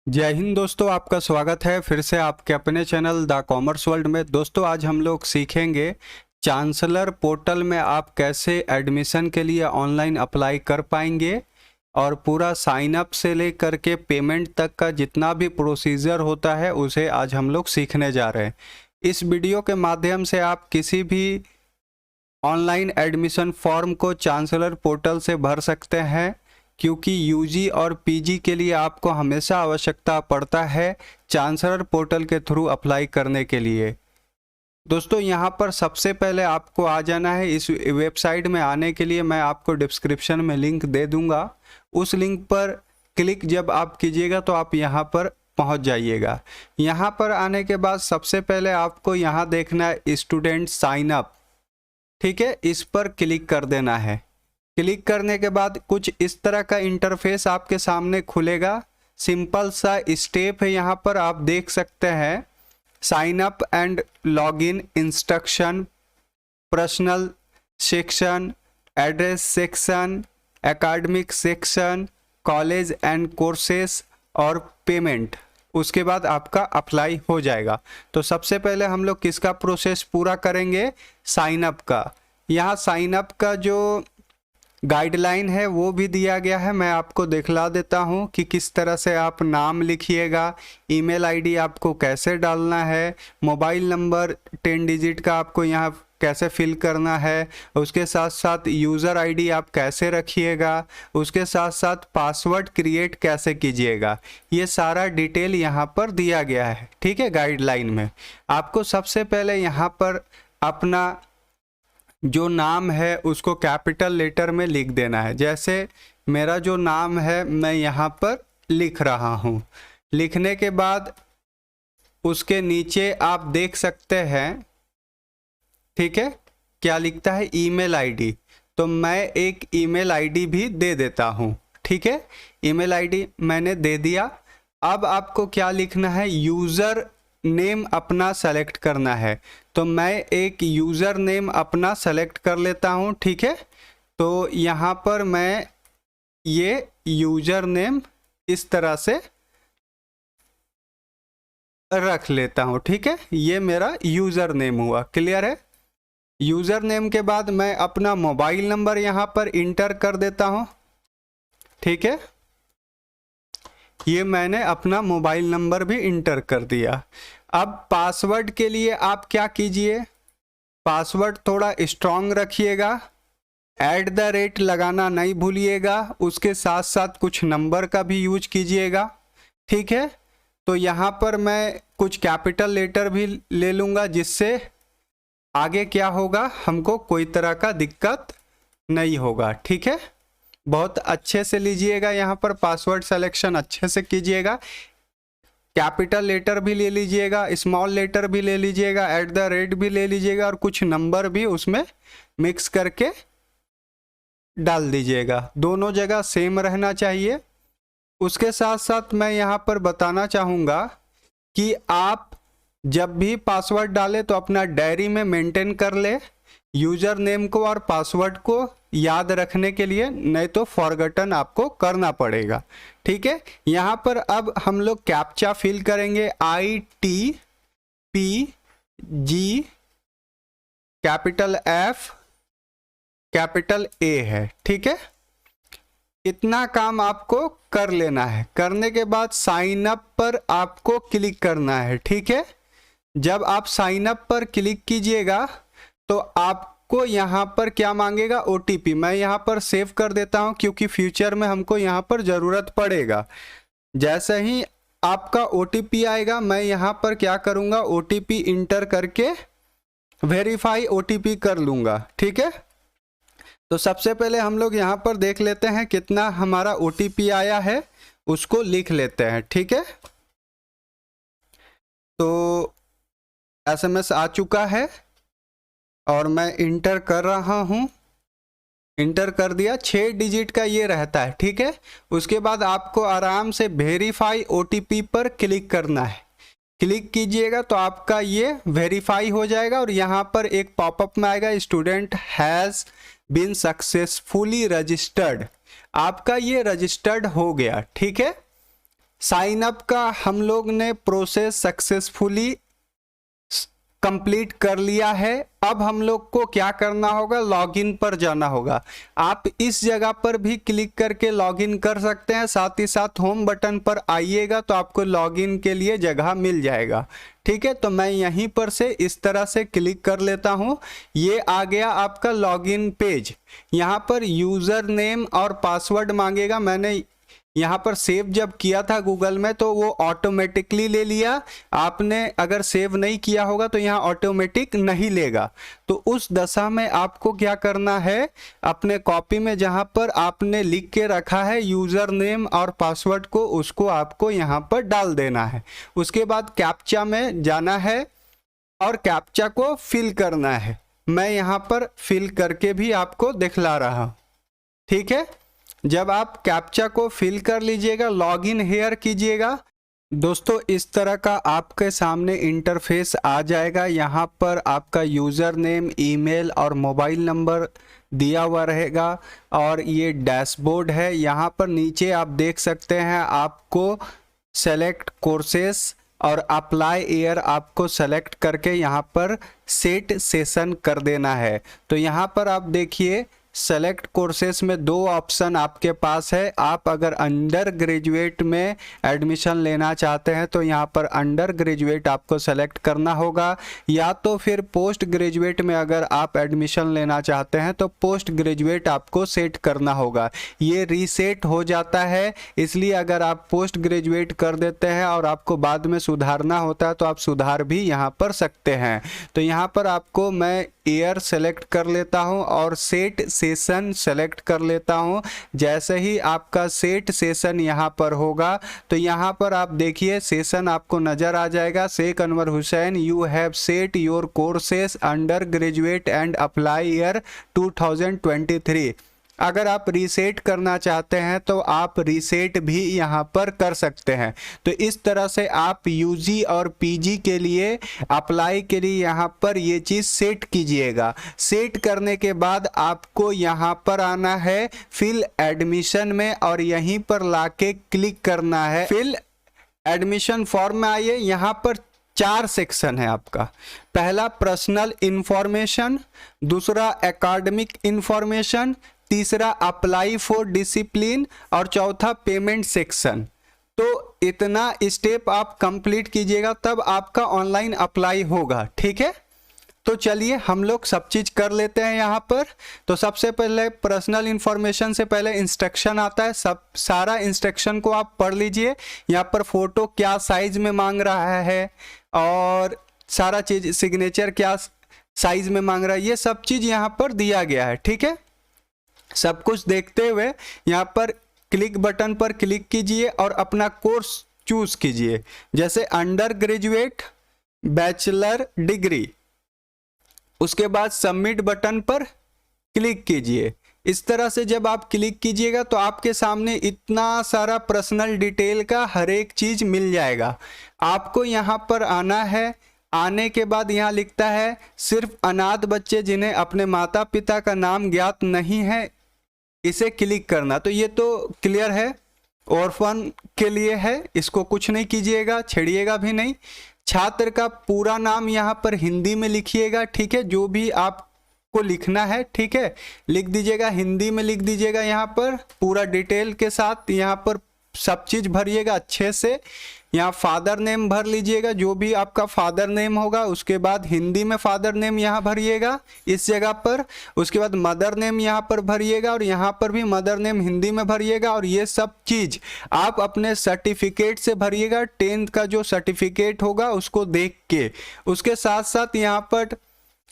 जय हिंद दोस्तों, आपका स्वागत है फिर से आपके अपने चैनल द कॉमर्स वर्ल्ड में। दोस्तों आज हम लोग सीखेंगे चांसलर पोर्टल में आप कैसे एडमिशन के लिए ऑनलाइन अप्लाई कर पाएंगे और पूरा साइन अप से लेकर के पेमेंट तक का जितना भी प्रोसीजर होता है उसे आज हम लोग सीखने जा रहे हैं। इस वीडियो के माध्यम से आप किसी भी ऑनलाइन एडमिशन फॉर्म को चांसलर पोर्टल से भर सकते हैं, क्योंकि यूजी और पीजी के लिए आपको हमेशा आवश्यकता पड़ता है चांसलर पोर्टल के थ्रू अप्लाई करने के लिए। दोस्तों यहाँ पर सबसे पहले आपको आ जाना है। इस वेबसाइट में आने के लिए मैं आपको डिस्क्रिप्शन में लिंक दे दूंगा। उस लिंक पर क्लिक जब आप कीजिएगा तो आप यहाँ पर पहुँच जाइएगा। यहाँ पर आने के बाद सबसे पहले आपको यहाँ देखना है स्टूडेंट साइन अप, ठीक है, इस पर क्लिक कर देना है। क्लिक करने के बाद कुछ इस तरह का इंटरफेस आपके सामने खुलेगा। सिंपल सा स्टेप है, यहाँ पर आप देख सकते हैं sign up and login instruction, personal section, address section, academic section, college and courses और पेमेंट। उसके बाद आपका अप्लाई हो जाएगा। तो सबसे पहले हम लोग किसका प्रोसेस पूरा करेंगे? साइन अप का। यहाँ साइन अप का जो गाइडलाइन है वो भी दिया गया है। मैं आपको दिखला देता हूँ कि किस तरह से आप नाम लिखिएगा, ईमेल आईडी आपको कैसे डालना है, मोबाइल नंबर 10 डिजिट का आपको यहाँ कैसे फिल करना है, उसके साथ साथ यूज़र आईडी आप कैसे रखिएगा, उसके साथ साथ पासवर्ड क्रिएट कैसे कीजिएगा, ये सारा डिटेल यहाँ पर दिया गया है। ठीक है, गाइडलाइन में आपको सबसे पहले यहाँ पर अपना जो नाम है उसको कैपिटल लेटर में लिख देना है। जैसे मेरा जो नाम है मैं यहाँ पर लिख रहा हूँ। लिखने के बाद उसके नीचे आप देख सकते हैं, ठीक है, क्या लिखता है? Email ID. तो मैं एक ईमेल आईडी भी दे देता हूँ। ठीक है, ईमेल आईडी मैंने दे दिया। अब आपको क्या लिखना है? यूज़र नेम अपना सेलेक्ट करना है। तो मैं एक यूज़र नेम अपना सेलेक्ट कर लेता हूँ। ठीक है, तो यहाँ पर मैं ये यूज़र नेम इस तरह से रख लेता हूँ। ठीक है, ये मेरा यूज़र नेम हुआ। क्लियर है? यूज़र नेम के बाद मैं अपना मोबाइल नंबर यहाँ पर इंटर कर देता हूँ। ठीक है, ये मैंने अपना मोबाइल नंबर भी इंटर कर दिया। अब पासवर्ड के लिए आप क्या कीजिए? पासवर्ड थोड़ा स्ट्रॉन्ग रखिएगा, @ लगाना नहीं भूलिएगा, उसके साथ साथ कुछ नंबर का भी यूज कीजिएगा। ठीक है, तो यहाँ पर मैं कुछ कैपिटल लेटर भी ले लूँगा, जिससे आगे क्या होगा, हमको कोई तरह का दिक्कत नहीं होगा। ठीक है, बहुत अच्छे से लीजिएगा, यहाँ पर पासवर्ड सिलेक्शन अच्छे से कीजिएगा। कैपिटल लेटर भी ले लीजिएगा, स्मॉल लेटर भी ले लीजिएगा, @ भी ले लीजिएगा और कुछ नंबर भी उसमें मिक्स करके डाल दीजिएगा। दोनों जगह सेम रहना चाहिए। उसके साथ साथ मैं यहाँ पर बताना चाहूँगा कि आप जब भी पासवर्ड डालें तो अपना डायरी में मेंटेन कर ले यूज़र नेम को और पासवर्ड को याद रखने के लिए, नहीं तो फॉरगॉटन आपको करना पड़ेगा। ठीक है, यहाँ पर अब हम लोग कैप्चा फिल करेंगे। ITPG capital F capital A है। ठीक है, इतना काम आपको कर लेना है। करने के बाद साइन अप पर आपको क्लिक करना है। ठीक है, जब आप साइन अप पर क्लिक कीजिएगा तो आपको यहाँ पर क्या मांगेगा? OTP। मैं यहाँ पर सेव कर देता हूँ, क्योंकि फ्यूचर में हमको यहाँ पर ज़रूरत पड़ेगा। जैसे ही आपका OTP आएगा, मैं यहाँ पर क्या करूँगा? OTP इंटर करके वेरीफाई OTP कर लूँगा। ठीक है, तो सबसे पहले हम लोग यहाँ पर देख लेते हैं कितना हमारा OTP आया है, उसको लिख लेते हैं। ठीक है, तो SMS आ चुका है और मैं इंटर कर रहा हूँ। इंटर कर दिया, 6 डिजिट का ये रहता है। ठीक है, उसके बाद आपको आराम से वेरीफाई OTP पर क्लिक करना है। क्लिक कीजिएगा तो आपका ये वेरीफाई हो जाएगा और यहाँ पर एक पॉपअप में आएगा, student has been successfully registered. आपका ये रजिस्टर्ड हो गया। ठीक है, साइन अप का हम लोग ने प्रोसेस सक्सेसफुली कंप्लीट कर लिया है। अब हम लोग को क्या करना होगा, लॉगिन पर जाना होगा। आप इस जगह पर भी क्लिक करके लॉगिन कर सकते हैं, साथ ही साथ होम बटन पर आइएगा तो आपको लॉगिन के लिए जगह मिल जाएगा। ठीक है, तो मैं यहीं पर से इस तरह से क्लिक कर लेता हूं। ये आ गया आपका लॉगिन पेज। यहां पर यूज़र नेम और पासवर्ड मांगेगा। मैंने यहाँ पर सेव जब किया था गूगल में तो वो ऑटोमेटिकली ले लिया। आपने अगर सेव नहीं किया होगा तो यहाँ ऑटोमेटिक नहीं लेगा। तो उस दशा में आपको क्या करना है, अपने कॉपी में जहाँ पर आपने लिख के रखा है यूज़र नेम और पासवर्ड को, उसको आपको यहाँ पर डाल देना है। उसके बाद कैप्चा में जाना है और कैप्चा को फिल करना है। मैं यहाँ पर फिल करके भी आपको दिखला रहा हूँ। ठीक है, जब आप कैप्चा को फिल कर लीजिएगा, लॉगिन हेयर कीजिएगा। दोस्तों इस तरह का आपके सामने इंटरफेस आ जाएगा। यहाँ पर आपका यूज़र नेम, ईमेल और मोबाइल नंबर दिया हुआ रहेगा और ये डैशबोर्ड है। यहाँ पर नीचे आप देख सकते हैं, आपको सेलेक्ट कोर्सेस और अप्लाई ईयर आपको सेलेक्ट करके यहाँ पर सेट सेशन कर देना है। तो यहाँ पर आप देखिए सेलेक्ट कोर्सेस में दो ऑप्शन आपके पास है। आप अगर अंडर ग्रेजुएट में एडमिशन लेना चाहते हैं तो यहाँ पर अंडर ग्रेजुएट आपको सेलेक्ट करना होगा, या तो फिर पोस्ट ग्रेजुएट में अगर आप एडमिशन लेना चाहते हैं तो पोस्ट ग्रेजुएट आपको सेट करना होगा। ये रीसेट हो जाता है, इसलिए अगर आप पोस्ट ग्रेजुएट कर देते हैं और आपको बाद में सुधारना होता है तो आप सुधार भी यहाँ पर सकते हैं। तो यहाँ पर आपको मैं ईयर सेलेक्ट कर लेता हूं और सेट सेशन सेलेक्ट कर लेता हूं। जैसे ही आपका सेट सेशन यहां पर होगा तो यहां पर आप देखिए सेशन आपको नज़र आ जाएगा। Sheikh Anwar Hussain, you have set your courses undergraduate and apply year 2023। अगर आप रीसेट करना चाहते हैं तो आप रीसेट भी यहाँ पर कर सकते हैं। तो इस तरह से आप यूजी और पीजी के लिए अप्लाई के लिए यहाँ पर ये चीज़ सेट कीजिएगा। सेट करने के बाद आपको यहाँ पर आना है फिल एडमिशन में और यहीं पर लाके क्लिक करना है। फिल एडमिशन फॉर्म में आइए। यहाँ पर 4 सेक्शन है आपका। पहला पर्सनल इंफॉर्मेशन, दूसरा एकेडमिक इंफॉर्मेशन, तीसरा अप्लाई फॉर डिसिप्लिन और चौथा पेमेंट सेक्शन। तो इतना स्टेप आप कंप्लीट कीजिएगा तब आपका ऑनलाइन अप्लाई होगा। ठीक है, तो चलिए हम लोग सब चीज़ कर लेते हैं यहाँ पर। तो सबसे पहले पर्सनल इंफॉर्मेशन से पहले इंस्ट्रक्शन आता है। सारा इंस्ट्रक्शन को आप पढ़ लीजिए। यहाँ पर फ़ोटो क्या साइज़ में मांग रहा है और सारा चीज़, सिग्नेचर क्या साइज़ में मांग रहा है, ये सब चीज़ यहाँ पर दिया गया है। ठीक है, सब कुछ देखते हुए यहाँ पर क्लिक बटन पर क्लिक कीजिए और अपना कोर्स चूज कीजिए। जैसे अंडर ग्रेजुएट, बैचलर डिग्री। उसके बाद सबमिट बटन पर क्लिक कीजिए। इस तरह से जब आप क्लिक कीजिएगा तो आपके सामने इतना सारा पर्सनल डिटेल का हर एक चीज़ मिल जाएगा। आपको यहाँ पर आना है। आने के बाद यहाँ लिखता है सिर्फ अनाथ बच्चे जिन्हें अपने माता पिता का नाम ज्ञात नहीं है, इसे क्लिक करना। तो ये तो क्लियर है, ऑर्फन के लिए है, इसको कुछ नहीं कीजिएगा, छेड़िएगा भी नहीं। छात्र का पूरा नाम यहाँ पर हिंदी में लिखिएगा। ठीक है, जो भी आपको लिखना है, ठीक है, लिख दीजिएगा, हिंदी में लिख दीजिएगा। यहाँ पर पूरा डिटेल के साथ यहाँ पर सब चीज़ भरिएगा अच्छे से। यहाँ फादर नेम भर लीजिएगा, जो भी आपका फादर नेम होगा। उसके बाद हिंदी में फादर नेम यहाँ भरिएगा इस जगह पर। उसके बाद मदर नेम यहाँ पर भरिएगा और यहाँ पर भी मदर नेम हिंदी में भरिएगा। और ये सब चीज़ आप अपने सर्टिफिकेट से भरिएगा। 10th का जो सर्टिफिकेट होगा उसको देख के। उसके साथ साथ यहाँ पर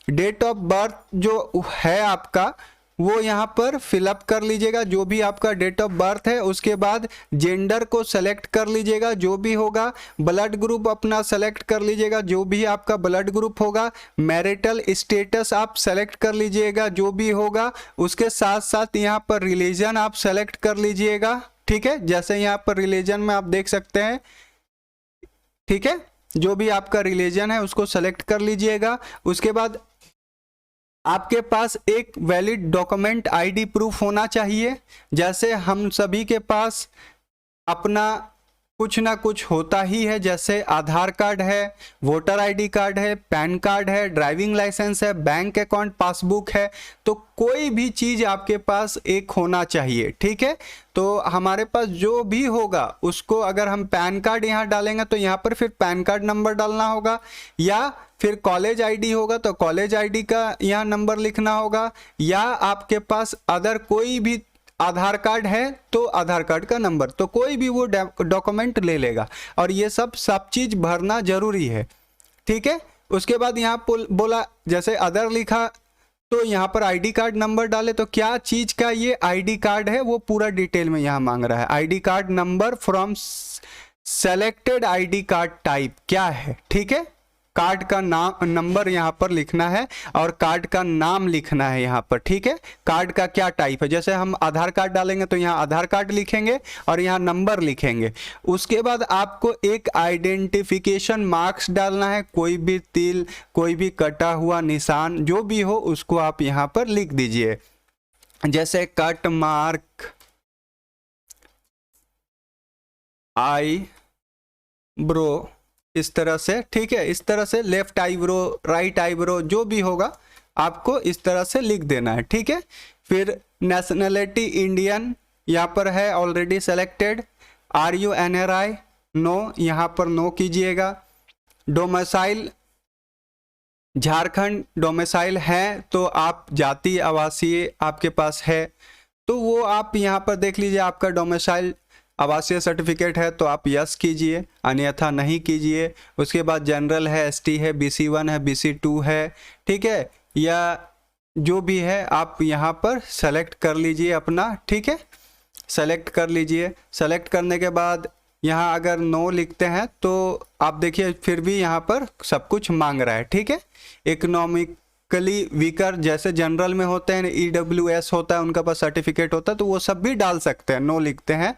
डेट ऑफ बर्थ जो है आपका वो यहाँ पर फिलअप कर लीजिएगा, जो भी आपका डेट ऑफ बर्थ है। उसके बाद जेंडर को सेलेक्ट कर लीजिएगा, जो भी होगा। ब्लड ग्रुप अपना सेलेक्ट कर लीजिएगा, जो भी आपका ब्लड ग्रुप होगा। मैरिटल स्टेटस आप सेलेक्ट कर लीजिएगा, जो भी होगा। उसके साथ साथ यहाँ पर रिलीजन आप सेलेक्ट कर लीजिएगा। ठीक है, जैसे यहाँ पर रिलीजन में आप देख सकते हैं। ठीक है, जो भी आपका रिलीजन है उसको सेलेक्ट कर लीजिएगा। उसके बाद आपके पास एक वैलिड डॉक्यूमेंट आईडी प्रूफ होना चाहिए। जैसे हम सभी के पास अपना कुछ ना कुछ होता ही है, जैसे आधार कार्ड है, वोटर आईडी कार्ड है, पैन कार्ड है, ड्राइविंग लाइसेंस है, बैंक अकाउंट पासबुक है, तो कोई भी चीज़ आपके पास एक होना चाहिए। ठीक है, तो हमारे पास जो भी होगा उसको अगर हम पैन कार्ड यहाँ डालेंगे तो यहाँ पर फिर पैन कार्ड नंबर डालना होगा, या फिर कॉलेज आईडी होगा तो कॉलेज आईडी का यहाँ नंबर लिखना होगा, या आपके पास अदर कोई भी आधार कार्ड है तो आधार कार्ड का नंबर, तो कोई भी वो डॉक्यूमेंट ले लेगा, और ये सब चीज़ भरना जरूरी है। ठीक है, उसके बाद यहाँ बोला जैसे अदर लिखा तो यहाँ पर आईडी कार्ड नंबर डाले, तो क्या चीज़ का ये आईडी कार्ड है वो पूरा डिटेल में यहाँ मांग रहा है। ID card number from selected ID card type क्या है। ठीक है, कार्ड का नाम नंबर यहाँ पर लिखना है और कार्ड का नाम लिखना है यहाँ पर। ठीक है, कार्ड का क्या टाइप है, जैसे हम आधार कार्ड डालेंगे तो यहाँ आधार कार्ड लिखेंगे और यहाँ नंबर लिखेंगे। उसके बाद आपको एक आइडेंटिफिकेशन मार्क्स डालना है, कोई भी तिल, कोई भी कटा हुआ निशान जो भी हो उसको आप यहाँ पर लिख दीजिए, जैसे कट मार्क, आई ब्रो, इस तरह से। ठीक है, इस तरह से लेफ्ट आईब्रो, राइट आईब्रो, जो भी होगा आपको इस तरह से लिख देना है। ठीक है, फिर नेशनलिटी इंडियन यहाँ पर है already selected. Are you NRI, no, यहाँ पर नो कीजिएगा। डोमिसाइल झारखंड डोमिसाइल है तो आप जाति आवासीय आपके पास है तो वो आप यहाँ पर देख लीजिए, आपका डोमिसाइल आवासीय सर्टिफिकेट है तो आप यस कीजिए, अन्यथा नहीं कीजिए। उसके बाद जनरल है, ST है, BC1 है, BC2 है। ठीक है, या जो भी है आप यहाँ पर सेलेक्ट कर लीजिए अपना। ठीक है, सेलेक्ट कर लीजिए। सेलेक्ट करने के बाद यहाँ अगर नो लिखते हैं तो आप देखिए फिर भी यहाँ पर सब कुछ मांग रहा है। ठीक है, इकोनॉमिकली वीकर जैसे जनरल में होते हैं, EWS होता है, उनका पास सर्टिफिकेट होता है तो वो सब भी डाल सकते हैं। नो लिखते हैं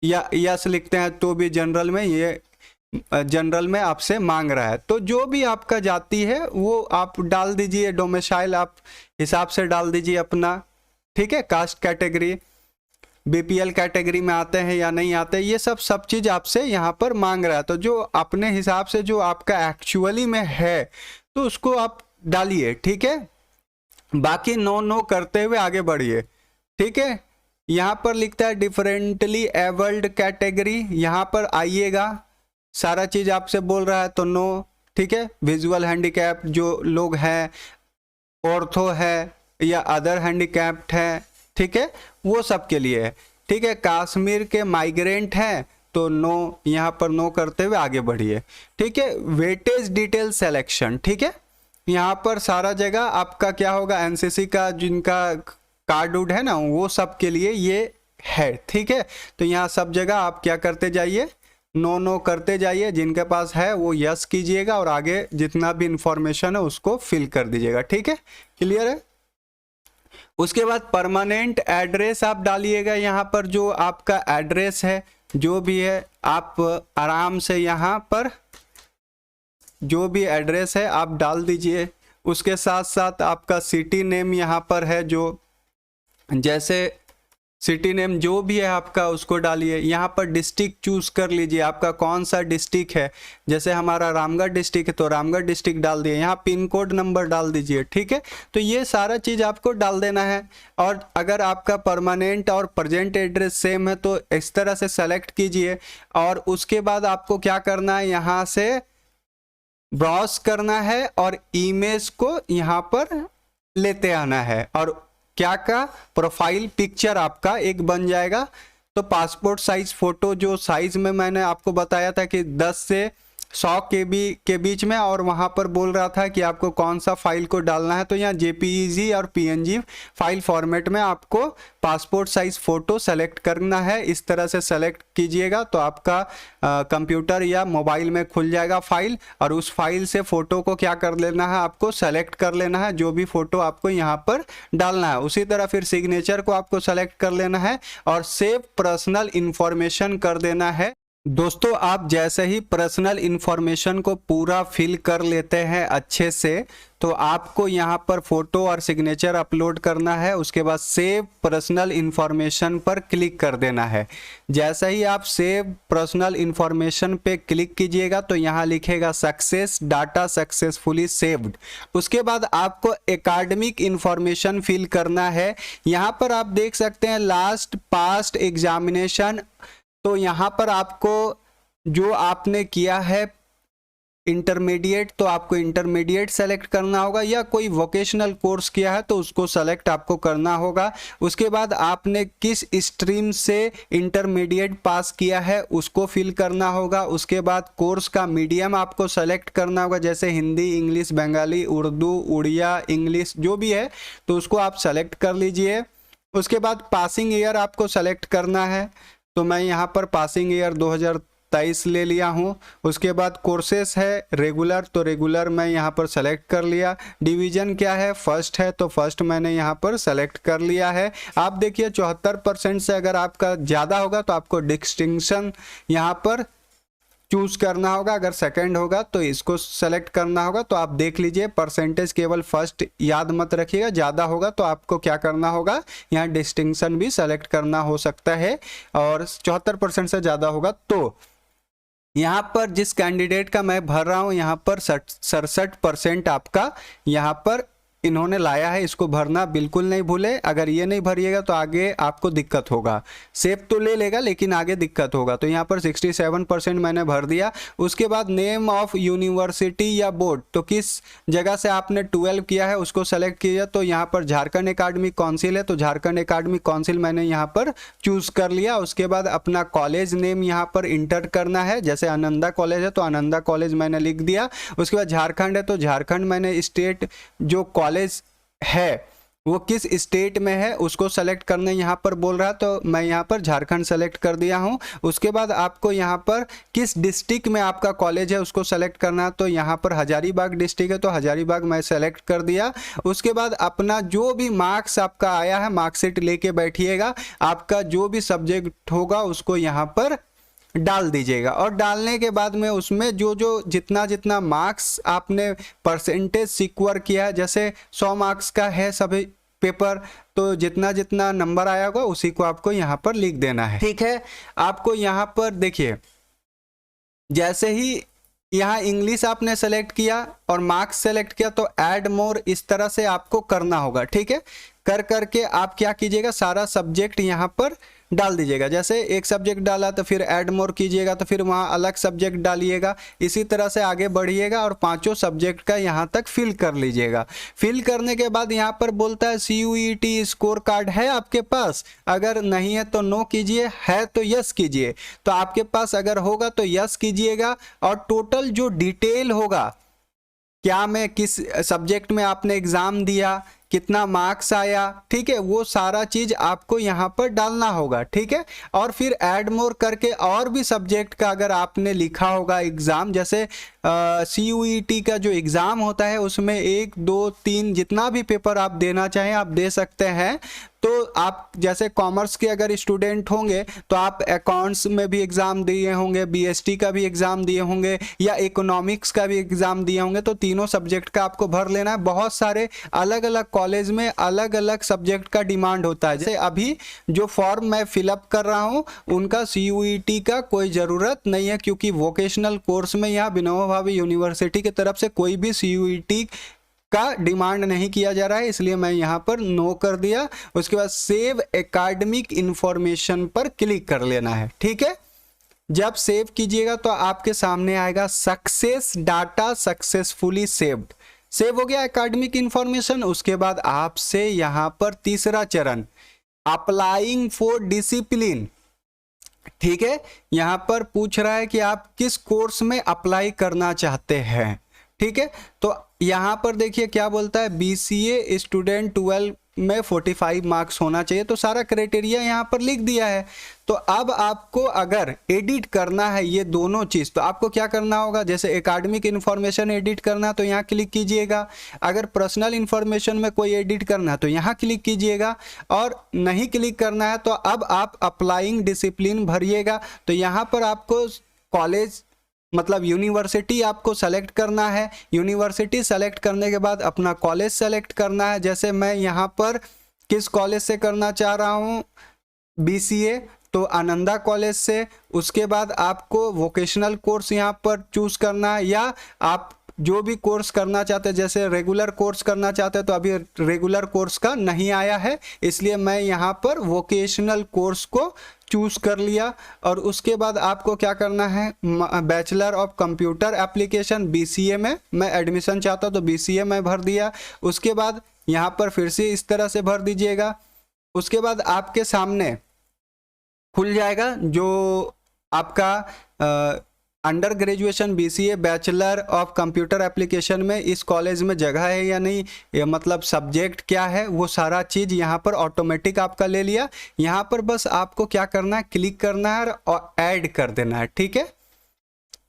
या यस लिखते हैं तो भी जनरल में ये जनरल में आपसे मांग रहा है। तो जो भी आपका जाति है वो आप डाल दीजिए, डोमिसाइल आप हिसाब से डाल दीजिए अपना। ठीक है, कास्ट कैटेगरी, BPL कैटेगरी में आते हैं या नहीं आते, ये सब चीज़ आपसे यहाँ पर मांग रहा है। तो जो अपने हिसाब से जो आपका एक्चुअली में है तो उसको आप डालिए। ठीक है, बाकी नो करते हुए आगे बढ़िए। ठीक है, यहाँ पर लिखता है डिफरेंटली एबल्ड कैटेगरी, यहाँ पर आइएगा, सारा चीज़ आपसे बोल रहा है तो नो। ठीक है, विजुअल हैंडीकैप जो लोग हैं, ऑर्थो है या अदर हैंडीकैप्ड है, ठीक है, वो सब के लिए है। ठीक है, कश्मीर के माइग्रेंट हैं तो नो, यहाँ पर नो करते हुए आगे बढ़िए। ठीक है, वेटेज डिटेल सिलेक्शन। ठीक है, यहाँ पर सारा जगह आपका क्या होगा, NCC का जिनका कार्ड उड है ना वो सब के लिए ये है। ठीक है, तो यहाँ सब जगह आप क्या करते जाइए, नो करते जाइए, जिनके पास है वो यस कीजिएगा और आगे जितना भी इंफॉर्मेशन है उसको फिल कर दीजिएगा। ठीक है, क्लियर है। उसके बाद परमानेंट एड्रेस आप डालिएगा, यहाँ पर जो आपका एड्रेस है जो भी है आप आराम से यहाँ पर जो भी एड्रेस है आप डाल दीजिए। उसके साथ साथ आपका सिटी नेम यहाँ पर है, जो जैसे सिटी नेम जो भी है आपका उसको डालिए। यहाँ पर डिस्ट्रिक्ट चूज कर लीजिए, आपका कौन सा डिस्ट्रिक्ट है, जैसे हमारा रामगढ़ डिस्ट्रिक्ट है तो रामगढ़ डिस्ट्रिक्ट डाल दिए। यहाँ पिन कोड नंबर डाल दीजिए। ठीक है, तो ये सारा चीज़ आपको डाल देना है। और अगर आपका परमानेंट और प्रेजेंट एड्रेस सेम है तो इस तरह से सेलेक्ट कीजिए। और उसके बाद आपको क्या करना है, यहाँ से ब्राउज करना है और इमेज को यहाँ पर लेते आना है, और क्या का प्रोफाइल पिक्चर आपका एक बन जाएगा। तो पासपोर्ट साइज फोटो जो साइज में मैंने आपको बताया था कि 10 से 100 KB के बीच में, और वहाँ पर बोल रहा था कि आपको कौन सा फाइल को डालना है, तो यहाँ JPEG और PNG फाइल फॉर्मेट में आपको पासपोर्ट साइज फ़ोटो सेलेक्ट करना है। इस तरह से सेलेक्ट कीजिएगा तो आपका कंप्यूटर या मोबाइल में खुल जाएगा फाइल, और उस फाइल से फ़ोटो को क्या कर लेना है, आपको सेलेक्ट कर लेना है जो भी फ़ोटो आपको यहाँ पर डालना है। उसी तरह फिर सिग्नेचर को आपको सेलेक्ट कर लेना है और सेव पर्सनल इन्फॉर्मेशन कर देना है। दोस्तों आप जैसे ही पर्सनल इंफॉर्मेशन को पूरा फिल कर लेते हैं अच्छे से, तो आपको यहाँ पर फोटो और सिग्नेचर अपलोड करना है। उसके बाद सेव पर्सनल इंफॉर्मेशन पर क्लिक कर देना है। जैसे ही आप सेव पर्सनल इंफॉर्मेशन पे क्लिक कीजिएगा तो यहाँ लिखेगा सक्सेस, डाटा सक्सेसफुली सेव्ड। उसके बाद आपको एकेडमिक इंफॉर्मेशन फिल करना है। यहाँ पर आप देख सकते हैं लास्ट पास्ट एग्जामिनेशन। तो यहाँ पर आपको जो आपने किया है इंटरमीडिएट, तो आपको इंटरमीडिएट सेलेक्ट करना होगा, या कोई वोकेशनल कोर्स किया है तो उसको सेलेक्ट आपको करना होगा। उसके बाद आपने किस स्ट्रीम से इंटरमीडिएट पास किया है उसको फिल करना होगा। उसके बाद कोर्स का मीडियम आपको सेलेक्ट करना होगा, जैसे हिंदी, इंग्लिश, बंगाली, उर्दू, उड़िया, इंग्लिश जो भी है तो उसको आप सेलेक्ट कर लीजिए। उसके बाद पासिंग ईयर आपको सेलेक्ट करना है, तो मैं यहाँ पर पासिंग ईयर 2023 ले लिया हूँ। उसके बाद कोर्सेस है रेगुलर, तो रेगुलर मैं यहाँ पर सेलेक्ट कर लिया। डिवीज़न क्या है, फर्स्ट है, तो फर्स्ट मैंने यहाँ पर सेलेक्ट कर लिया है। आप देखिए 74% से अगर आपका ज़्यादा होगा तो आपको डिस्टिंक्शन यहाँ पर चूज करना होगा। अगर सेकंड होगा तो इसको सेलेक्ट करना होगा। तो आप देख लीजिए परसेंटेज केवल फर्स्ट याद मत रखिएगा, ज़्यादा होगा तो आपको क्या करना होगा, यहाँ डिस्टिंक्शन भी सेलेक्ट करना हो सकता है। और 74% से ज़्यादा होगा तो यहाँ पर जिस कैंडिडेट का मैं भर रहा हूँ यहाँ पर 67% आपका यहाँ पर इन्होंने लाया है। इसको भरना बिल्कुल नहीं भूले। अगर ये नहीं भरिएगा तो आगे आपको दिक्कत होगा। सेव तो ले लेगा लेकिन आगे दिक्कत होगा। तो यहाँ पर 67% मैंने भर दिया। उसके बाद नेम ऑफ यूनिवर्सिटी या बोर्ड, तो किस जगह से आपने 12 किया है उसको सेलेक्ट किया। तो यहाँ पर झारखंड एकेडमिक काउंसिल है, तो झारखंड एकेडमिक काउंसिल मैंने यहाँ पर चूज कर लिया। उसके बाद अपना कॉलेज नेम यहाँ पर इंटर करना है, जैसे आनंदा कॉलेज है तो आनंदा कॉलेज मैंने लिख दिया। उसके बाद झारखंड है तो झारखंड मैंने स्टेट जो कॉलेज है वो किस स्टेट में है उसको सेलेक्ट करने यहाँ पर बोल रहा है, तो मैं यहाँ पर झारखंड सेलेक्ट कर दिया हूँ। उसके बाद आपको यहाँ पर किस डिस्ट्रिक्ट में आपका कॉलेज है उसको सेलेक्ट करना है, तो यहाँ पर हजारीबाग डिस्ट्रिक्ट है तो हजारीबाग मैं सेलेक्ट कर दिया। उसके बाद अपना जो भी मार्क्स आपका आया है मार्कशीट लेके बैठिएगा। आपका जो भी सब्जेक्ट होगा उसको यहाँ पर डाल दीजिएगा। और डालने के बाद में उसमें जो जो जितना जितना मार्क्स आपने परसेंटेज सिक्योर किया है, जैसे 100 मार्क्स का है सभी पेपर, तो जितना जितना नंबर आया होगा उसी को आपको यहाँ पर लिख देना है। ठीक है, आपको यहाँ पर देखिए जैसे ही यहाँ इंग्लिश आपने सेलेक्ट किया और मार्क्स सेलेक्ट किया तो ऐड मोर इस तरह से आपको करना होगा। ठीक है, कर करके आप क्या कीजिएगा, सारा सब्जेक्ट यहाँ पर डाल दीजिएगा। जैसे एक सब्जेक्ट डाला तो फिर ऐड मोर कीजिएगा, तो फिर वहाँ अलग सब्जेक्ट डालिएगा। इसी तरह से आगे बढ़िएगा और पांचों सब्जेक्ट का यहाँ तक फिल कर लीजिएगा। फिल करने के बाद यहाँ पर बोलता है CUET स्कोर कार्ड है आपके पास, अगर नहीं है तो नो कीजिए, है तो यस कीजिए। तो आपके पास अगर होगा तो यस कीजिएगा। और टोटल जो डिटेल होगा, क्या में किस सब्जेक्ट में आपने एग्जाम दिया, कितना मार्क्स आया, ठीक है, वो सारा चीज आपको यहाँ पर डालना होगा। ठीक है, और फिर ऐड मोर करके और भी सब्जेक्ट का अगर आपने लिखा होगा एग्जाम, जैसे CUET का जो एग्जाम होता है उसमें 1, 2, 3 जितना भी पेपर आप देना चाहें आप दे सकते हैं। तो आप जैसे कॉमर्स के अगर स्टूडेंट होंगे तो आप अकाउंट्स में भी एग्जाम दिए होंगे, BST का भी एग्जाम दिए होंगे, या इकोनॉमिक्स का भी एग्जाम दिए होंगे, तो तीनों सब्जेक्ट का आपको भर लेना है। बहुत सारे अलग अलग कॉलेज में अलग अलग सब्जेक्ट का डिमांड होता है। जैसे अभी जो फॉर्म मैं फिलअप कर रहा हूँ उनका CUET का कोई ज़रूरत नहीं है, क्योंकि वोकेशनल कोर्स में यहाँ विनोबा भावे यूनिवर्सिटी की तरफ से कोई भी CUET का डिमांड नहीं किया जा रहा है, इसलिए मैं यहाँ पर नो कर दिया। उसके बाद सेव एकेडमिक इंफॉर्मेशन पर क्लिक कर लेना है। ठीक है, जब सेव कीजिएगा तो आपके सामने आएगा success, data successfully saved. Save हो गया एकेडमिक इंफॉर्मेशन। उसके बाद आपसे यहाँ पर तीसरा चरण अप्लाइंग फॉर डिसिप्लिन। ठीक है, यहाँ पर पूछ रहा है कि आप किस कोर्स में अप्लाई करना चाहते हैं। ठीक है, तो यहाँ पर देखिए क्या बोलता है, BCA स्टूडेंट 12 में 45 मार्क्स होना चाहिए। तो सारा क्राइटेरिया यहाँ पर लिख दिया है। तो अब आपको अगर एडिट करना है ये दोनों चीज़, तो आपको क्या करना होगा, जैसे एकेडमिक इन्फॉर्मेशन एडिट करना है तो यहाँ क्लिक कीजिएगा, अगर पर्सनल इन्फॉर्मेशन में कोई एडिट करना है तो यहाँ क्लिक कीजिएगा, और नहीं क्लिक करना है तो अब आप अप्लाइंग डिसिप्लिन भरिएगा। तो यहाँ पर आपको कॉलेज मतलब यूनिवर्सिटी आपको सेलेक्ट करना है। यूनिवर्सिटी सेलेक्ट करने के बाद अपना कॉलेज सेलेक्ट करना है। जैसे मैं यहाँ पर किस कॉलेज से करना चाह रहा हूँ, BCA, तो आनंदा कॉलेज से। उसके बाद आपको वोकेशनल कोर्स यहाँ पर चूज़ करना है, या आप जो भी कोर्स करना चाहते हैं, जैसे रेगुलर कोर्स करना चाहते हैं तो अभी रेगुलर कोर्स का नहीं आया है, इसलिए मैं यहाँ पर वोकेशनल कोर्स को चूज़ कर लिया। और उसके बाद आपको क्या करना है, bachelor of computer application BCA में मैं एडमिशन चाहता हूँ तो BCA में भर दिया। उसके बाद यहाँ पर फिर से इस तरह से भर दीजिएगा। उसके बाद आपके सामने खुल जाएगा जो आपका under graduation BCA bachelor of computer application में इस कॉलेज में जगह है या नहीं, ये मतलब सब्जेक्ट क्या है, वो सारा चीज़ यहाँ पर ऑटोमेटिक आपका ले लिया। यहाँ पर बस आपको क्या करना है, क्लिक करना है और ऐड कर देना है। ठीक है,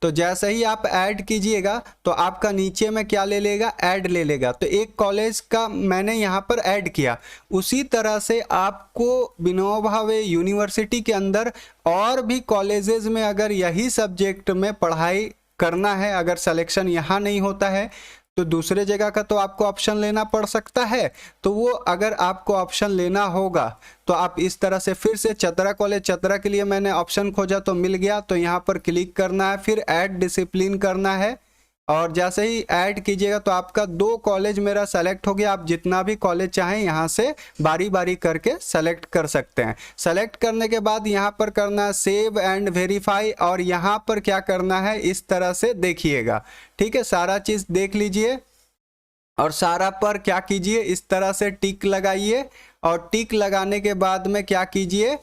तो जैसे ही आप ऐड कीजिएगा तो आपका नीचे में क्या ले लेगा, ऐड ले लेगा। तो एक कॉलेज का मैंने यहाँ पर ऐड किया, उसी तरह से आपको विनोबा भावे यूनिवर्सिटी के अंदर और भी कॉलेजेस में अगर यही सब्जेक्ट में पढ़ाई करना है, अगर सिलेक्शन यहाँ नहीं होता है तो दूसरे जगह का तो आपको ऑप्शन लेना पड़ सकता है। तो वो अगर आपको ऑप्शन लेना होगा तो आप इस तरह से फिर से चतरा कॉलेज, चतरा के लिए मैंने ऑप्शन खोजा तो मिल गया, तो यहाँ पर क्लिक करना है, फिर ऐड डिसिप्लिन करना है। और जैसे ही ऐड कीजिएगा तो आपका 2 कॉलेज मेरा सेलेक्ट हो गया। आप जितना भी कॉलेज चाहें यहाँ से बारी बारी करके सेलेक्ट कर सकते हैं। सेलेक्ट करने के बाद यहाँ पर करना है सेव एंड वेरीफाई, और यहाँ पर क्या करना है, इस तरह से देखिएगा। ठीक है, सारा चीज़ देख लीजिए और सारा पर क्या कीजिए, इस तरह से टिक लगाइए, और टिक लगाने के बाद में क्या कीजिए,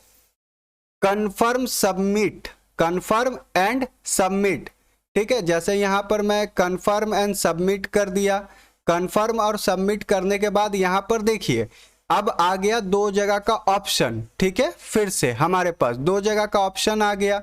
confirm submit, confirm and submit. ठीक है, जैसे यहाँ पर मैं कन्फर्म एंड सबमिट कर दिया। कन्फर्म और सबमिट करने के बाद यहाँ पर देखिए अब आ गया 2 जगह का ऑप्शन। ठीक है, फिर से हमारे पास 2 जगह का ऑप्शन आ गया।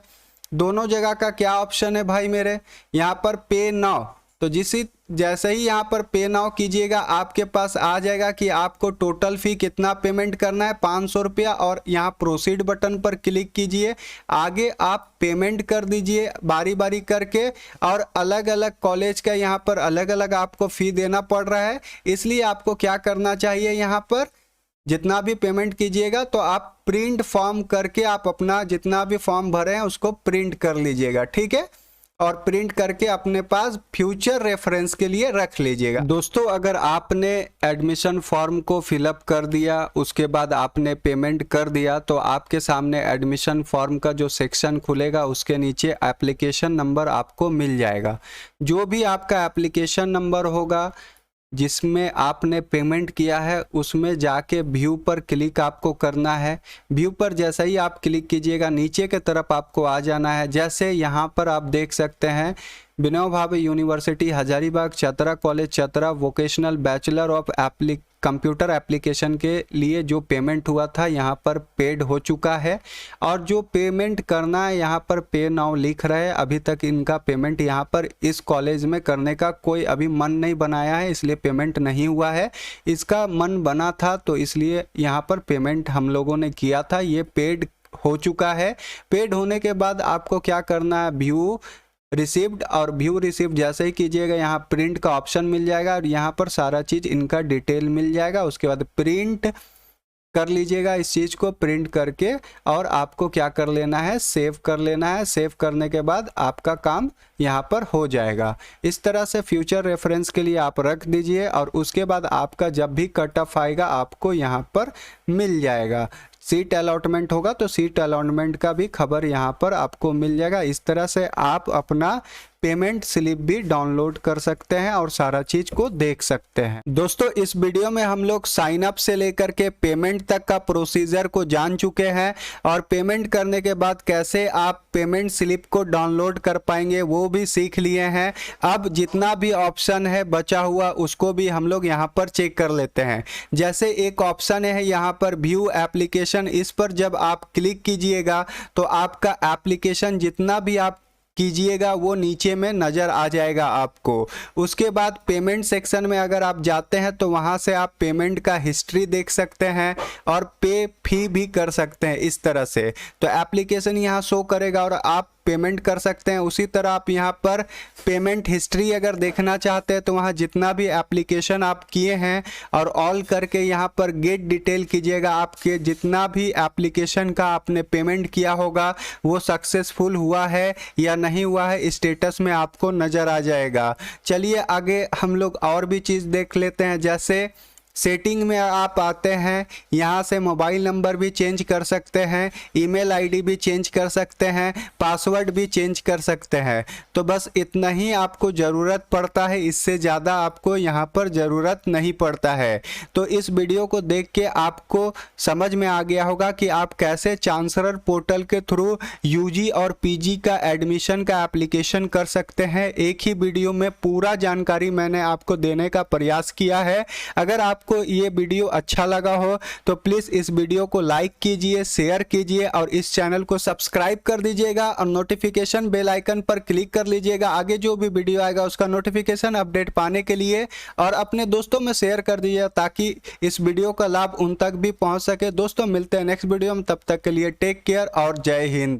दोनों जगह का क्या ऑप्शन है भाई मेरे, यहाँ पर पे नाउ। तो जैसे ही यहाँ पर पे नाउ कीजिएगा आपके पास आ जाएगा कि आपको टोटल फ़ी कितना पेमेंट करना है, 500 रुपया, और यहाँ प्रोसीड बटन पर क्लिक कीजिए। आगे आप पेमेंट कर दीजिए बारी बारी करके, और अलग अलग कॉलेज का यहाँ पर अलग अलग आपको फ़ी देना पड़ रहा है। इसलिए आपको क्या करना चाहिए, यहाँ पर जितना भी पेमेंट कीजिएगा तो आप प्रिंट फॉर्म करके आप अपना जितना भी फॉर्म भरे हैं उसको प्रिंट कर लीजिएगा। ठीक है, और प्रिंट करके अपने पास फ्यूचर रेफरेंस के लिए रख लीजिएगा। दोस्तों, अगर आपने एडमिशन फॉर्म को फिलअप कर दिया, उसके बाद आपने पेमेंट कर दिया, तो आपके सामने एडमिशन फॉर्म का जो सेक्शन खुलेगा उसके नीचे एप्लीकेशन नंबर आपको मिल जाएगा। जो भी आपका एप्लीकेशन नंबर होगा जिसमें आपने पेमेंट किया है उसमें जाके व्यू पर क्लिक आपको करना है। व्यू पर जैसा ही आप क्लिक कीजिएगा नीचे के तरफ आपको आ जाना है। जैसे यहाँ पर आप देख सकते हैं Vinoba Bhave university Hazaribagh Chatra college Chatra vocational bachelor of computer application के लिए जो पेमेंट हुआ था यहाँ पर पेड हो चुका है, और जो पेमेंट करना है यहाँ पर पे नाउ लिख रहे हैं। अभी तक इनका पेमेंट यहाँ पर इस कॉलेज में करने का कोई अभी मन नहीं बनाया है, इसलिए पेमेंट नहीं हुआ है। इसका मन बना था तो इसलिए यहाँ पर पेमेंट हम लोगों ने किया था, ये पेड हो चुका है। पेड होने के बाद आपको क्या करना है, व्यू रिसीव्ड, और व्यू रिसीव्ड जैसे ही कीजिएगा यहाँ प्रिंट का ऑप्शन मिल जाएगा, और यहाँ पर सारा चीज़ इनका डिटेल मिल जाएगा। उसके बाद प्रिंट कर लीजिएगा इस चीज़ को, प्रिंट करके और आपको क्या कर लेना है, सेव कर लेना है। सेव करने के बाद आपका काम यहाँ पर हो जाएगा। इस तरह से फ्यूचर रेफरेंस के लिए आप रख दीजिए, और उसके बाद आपका जब भी कट ऑफ आएगा आपको यहाँ पर मिल जाएगा। सीट अलॉटमेंट होगा तो सीट अलॉटमेंट का भी खबर यहाँ पर आपको मिल जाएगा। इस तरह से आप अपना पेमेंट स्लिप भी डाउनलोड कर सकते हैं और सारा चीज को देख सकते हैं। दोस्तों इस वीडियो में हम लोग साइन अप से लेकर के पेमेंट तक का प्रोसीजर को जान चुके हैं और पेमेंट करने के बाद कैसे आप पेमेंट स्लिप को डाउनलोड कर पाएंगे वो भी सीख लिए हैं। अब जितना भी ऑप्शन है बचा हुआ उसको भी हम लोग यहाँ पर चेक कर लेते हैं। जैसे एक ऑप्शन है यहाँ पर व्यू एप्लीकेशन, इस पर जब आप क्लिक कीजिएगा तो आपका एप्लीकेशन जितना भी आप कीजिएगा वो नीचे में नज़र आ जाएगा आपको। उसके बाद पेमेंट सेक्शन में अगर आप जाते हैं तो वहाँ से आप पेमेंट का हिस्ट्री देख सकते हैं और पे फी भी कर सकते हैं इस तरह से। तो एप्लीकेशन यहाँ शो करेगा और आप पेमेंट कर सकते हैं। उसी तरह आप यहाँ पर पेमेंट हिस्ट्री अगर देखना चाहते हैं तो वहाँ जितना भी एप्लीकेशन आप किए हैं और ऑल करके यहाँ पर गेट डिटेल कीजिएगा। आपके जितना भी एप्लीकेशन का आपने पेमेंट किया होगा वो सक्सेसफुल हुआ है या नहीं हुआ है स्टेटस में आपको नज़र आ जाएगा। चलिए आगे हम लोग और भी चीज़ देख लेते हैं। जैसे सेटिंग में आप आते हैं, यहाँ से मोबाइल नंबर भी चेंज कर सकते हैं, ईमेल आईडी भी चेंज कर सकते हैं, पासवर्ड भी चेंज कर सकते हैं। तो बस इतना ही आपको ज़रूरत पड़ता है, इससे ज़्यादा आपको यहाँ पर ज़रूरत नहीं पड़ता है। तो इस वीडियो को देख के आपको समझ में आ गया होगा कि आप कैसे चांसलर पोर्टल के थ्रू यूजी और पीजी का एडमिशन का एप्लीकेशन कर सकते हैं। एक ही वीडियो में पूरा जानकारी मैंने आपको देने का प्रयास किया है। अगर आप को ये वीडियो अच्छा लगा हो तो प्लीज़ इस वीडियो को लाइक कीजिए, शेयर कीजिए और इस चैनल को सब्सक्राइब कर दीजिएगा और नोटिफिकेशन बेल आइकन पर क्लिक कर लीजिएगा। आगे जो भी वीडियो आएगा उसका नोटिफिकेशन अपडेट पाने के लिए, और अपने दोस्तों में शेयर कर दीजिए ताकि इस वीडियो का लाभ उन तक भी पहुंच सके। दोस्तों मिलते हैं नेक्स्ट वीडियो में, तब तक के लिए टेक केयर और जय हिंद।